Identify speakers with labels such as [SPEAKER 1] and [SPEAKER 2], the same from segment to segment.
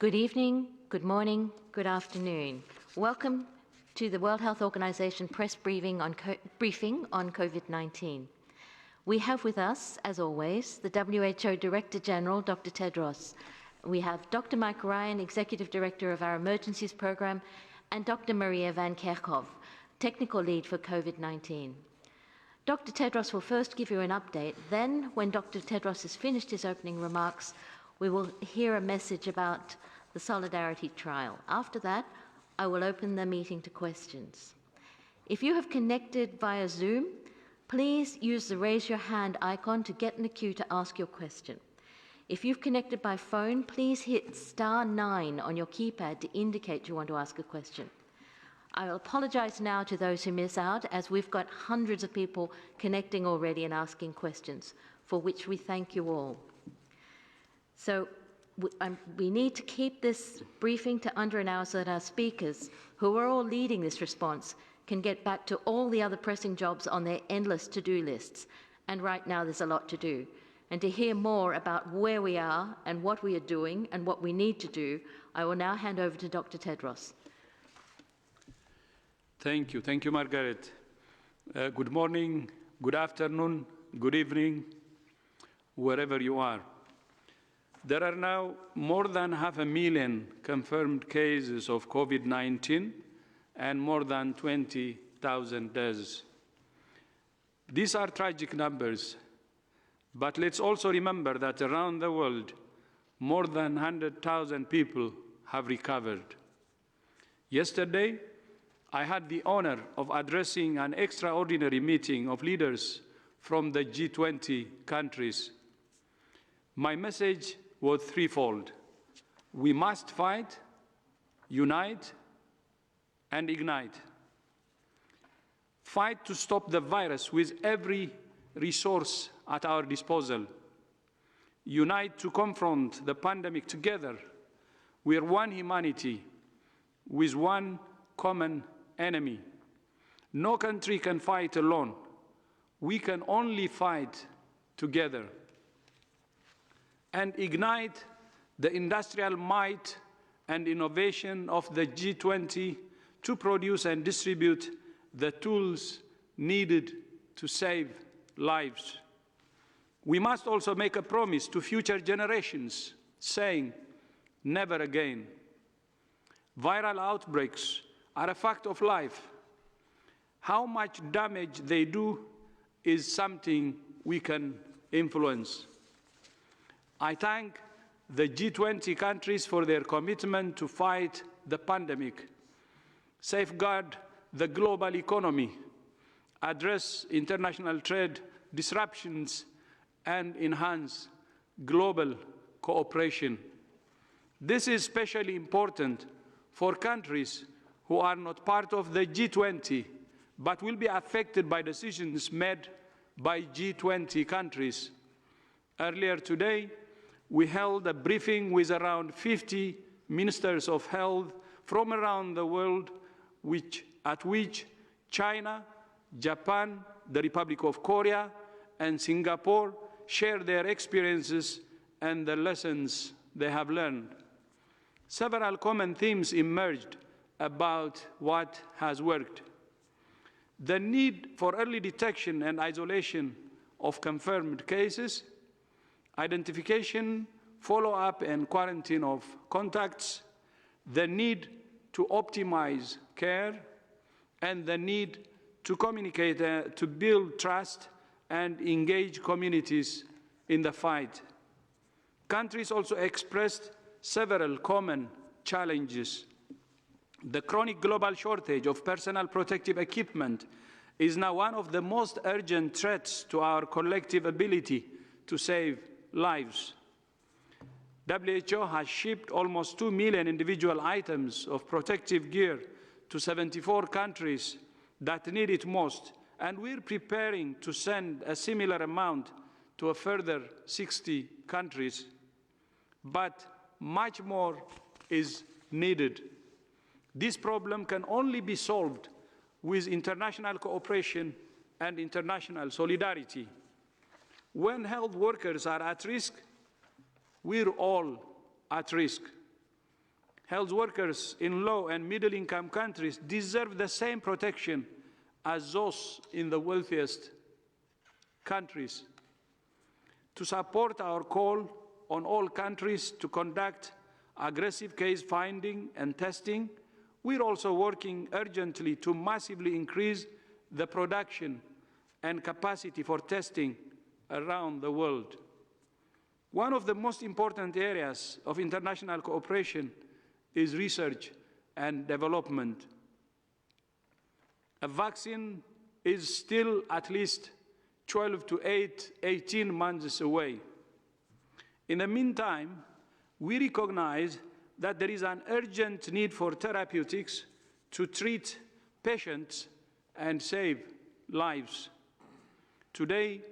[SPEAKER 1] Good evening, good morning, good afternoon. Welcome to the World Health Organization press briefing on COVID-19. We have with us, as always, the WHO Director General, Dr. Tedros. We have Dr. Mike Ryan, Executive Director of our Emergencies Program, and Dr. Maria Van Kerkhove, Technical Lead for COVID-19. Dr. Tedros will first give you an update. Then, when Dr. Tedros has finished his opening remarks, we will hear a message about the Solidarity Trial. After that, I will open the meeting to questions. If you have connected via Zoom, please use the raise your hand icon to get in the queue to ask your question. If you've connected by phone, please hit *9 on your keypad to indicate you want to ask a question. I will apologize now to those who miss out, as we've got hundreds of people connecting already and asking questions, for which we thank you all. So we need to keep this briefing to under an hour so that our speakers, who are all leading this response, can get back to all the other pressing jobs on their endless to-do lists. And right now there's a lot to do. And to hear more about where we are and what we are doing and what we need to do, I will now hand over to Dr. Tedros.
[SPEAKER 2] Thank you, Margaret. Good morning, good afternoon, good evening, wherever you are. There are now more than 500,000 confirmed cases of COVID-19 and more than 20,000 deaths. These are tragic numbers, but let's also remember that around the world, more than 100,000 people have recovered. Yesterday, I had the honor of addressing an extraordinary meeting of leaders from the G20 countries. My message was threefold. We must fight, unite, and ignite. Fight to stop the virus with every resource at our disposal. Unite to confront the pandemic together. We are one humanity with one common enemy. No country can fight alone. We can only fight together. And ignite the industrial might and innovation of the G20 to produce and distribute the tools needed to save lives. We must also make a promise to future generations, saying, never again. Viral outbreaks are a fact of life. How much damage they do is something we can influence. I thank the G20 countries for their commitment to fight the pandemic, safeguard the global economy, address international trade disruptions, and enhance global cooperation. This is especially important for countries who are not part of the G20, but will be affected by decisions made by G20 countries. Earlier today, we held a briefing with around 50 ministers of health from around the world, at which China, Japan, the Republic of Korea, and Singapore shared their experiences and the lessons they have learned. Several common themes emerged about what has worked. The need for early detection and isolation of confirmed cases, identification, follow-up and quarantine of contacts, the need to optimize care, and the need to communicate, to build trust and engage communities in the fight. Countries also expressed several common challenges. The chronic global shortage of personal protective equipment is now one of the most urgent threats to our collective ability to save lives. WHO has shipped almost 2 million individual items of protective gear to 74 countries that need it most, and we're preparing to send a similar amount to a further 60 countries. But much more is needed. This problem can only be solved with international cooperation and international solidarity. When health workers are at risk, we're all at risk. Health workers in low and middle-income countries deserve the same protection as those in the wealthiest countries. To support our call on all countries to conduct aggressive case finding and testing, we're also working urgently to massively increase the production and capacity for testing around the world. One of the most important areas of international cooperation is research and development. A vaccine is still at least 12 to 18 months away. In the meantime, we recognize that there is an urgent need for therapeutics to treat patients and save lives. Today,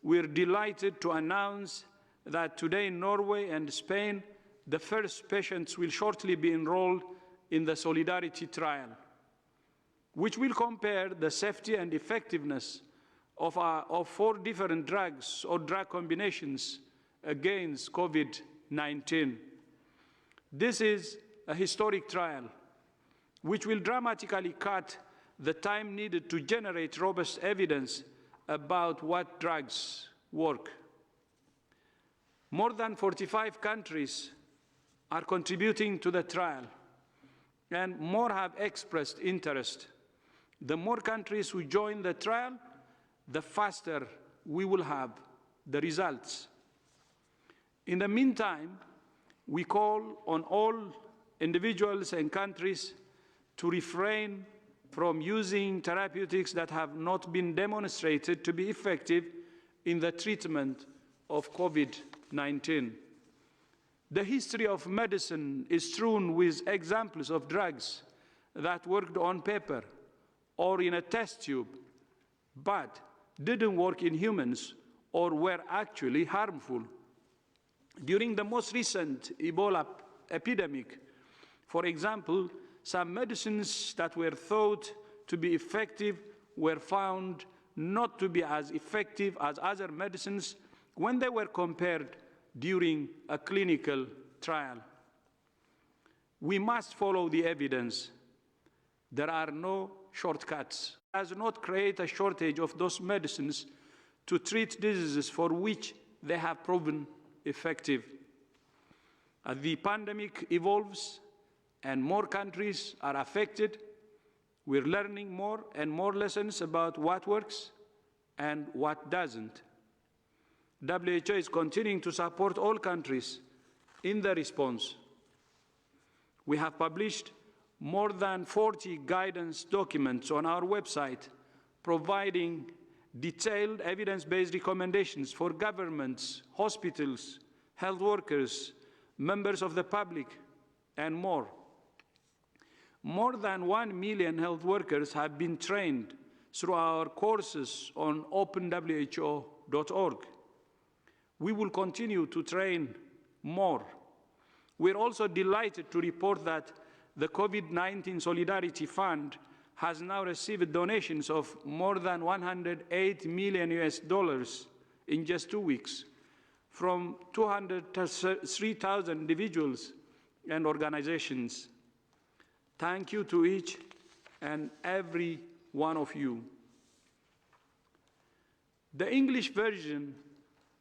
[SPEAKER 2] we're delighted to announce that today in Norway and Spain, the first patients will shortly be enrolled in the Solidarity trial, which will compare the safety and effectiveness of 4 different drugs or drug combinations against COVID-19. This is a historic trial, which will dramatically cut the time needed to generate robust evidence about what drugs work. More than 45 countries are contributing to the trial, and more have expressed interest. The more countries who join the trial, the faster we will have the results. In the meantime, we call on all individuals and countries to refrain from using therapeutics that have not been demonstrated to be effective in the treatment of COVID-19. The history of medicine is strewn with examples of drugs that worked on paper or in a test tube, but didn't work in humans or were actually harmful. During the most recent Ebola epidemic, for example, some medicines that were thought to be effective were found not to be as effective as other medicines when they were compared during a clinical trial. We must follow the evidence. There are no shortcuts. It does not create a shortage of those medicines to treat diseases for which they have proven effective. As the pandemic evolves and more countries are affected, we're learning more and more lessons about what works and what doesn't. WHO is continuing to support all countries in the response. We have published more than 40 guidance documents on our website, providing detailed evidence-based recommendations for governments, hospitals, health workers, members of the public, and more. More than 1 million health workers have been trained through our courses on openwho.org. We will continue to train more. We're also delighted to report that the COVID-19 Solidarity Fund has now received donations of more than $108 million in just 2 weeks from 203,000 individuals and organizations. Thank you to each and every one of you. The English version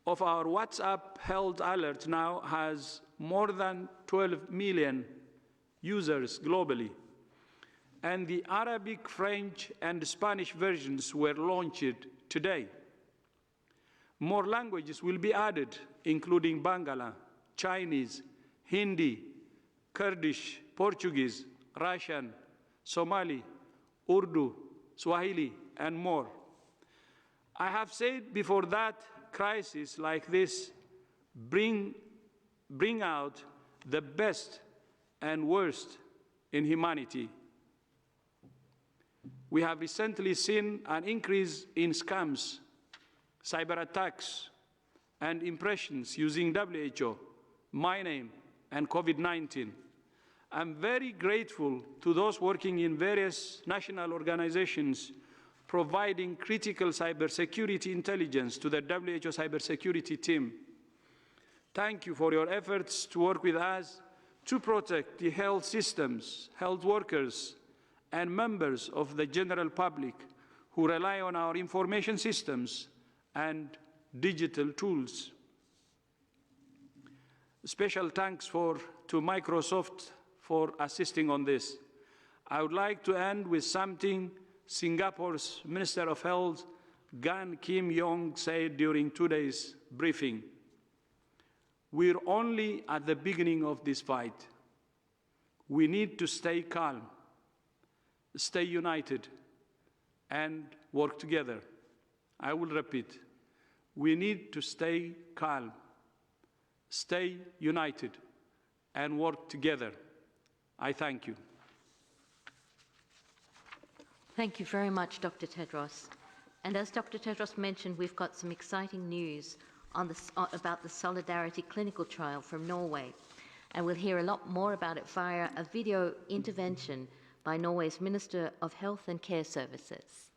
[SPEAKER 2] of our WhatsApp Health Alert now has more than 12 million users globally, and the Arabic, French, and Spanish versions were launched today. More languages will be added, including Bangla, Chinese, Hindi, Kurdish, Portuguese, Russian, Somali, Urdu, Swahili, and more. I have said before that crises like this bring out the best and worst in humanity. We have recently seen an increase in scams, cyber attacks, and impressions using WHO, my name, and COVID-19. I'm very grateful to those working in various national organizations providing critical cybersecurity intelligence to the WHO cybersecurity team. Thank you for your efforts to work with us to protect the health systems, health workers, and members of the general public who rely on our information systems and digital tools. Special thanks to Microsoft for assisting on this. I would like to end with something Singapore's Minister of Health, Gan Kim Yong, said during today's briefing. We're only at the beginning of this fight. We need to stay calm, stay united, and work together. I will repeat. We need to stay calm, stay united, and work together. I thank you.
[SPEAKER 1] Thank you very much, Dr. Tedros. And as Dr. Tedros mentioned, we've got some exciting news about the Solidarity clinical trial from Norway. And we'll hear a lot more about it via a video intervention by Norway's Minister of Health and Care Services.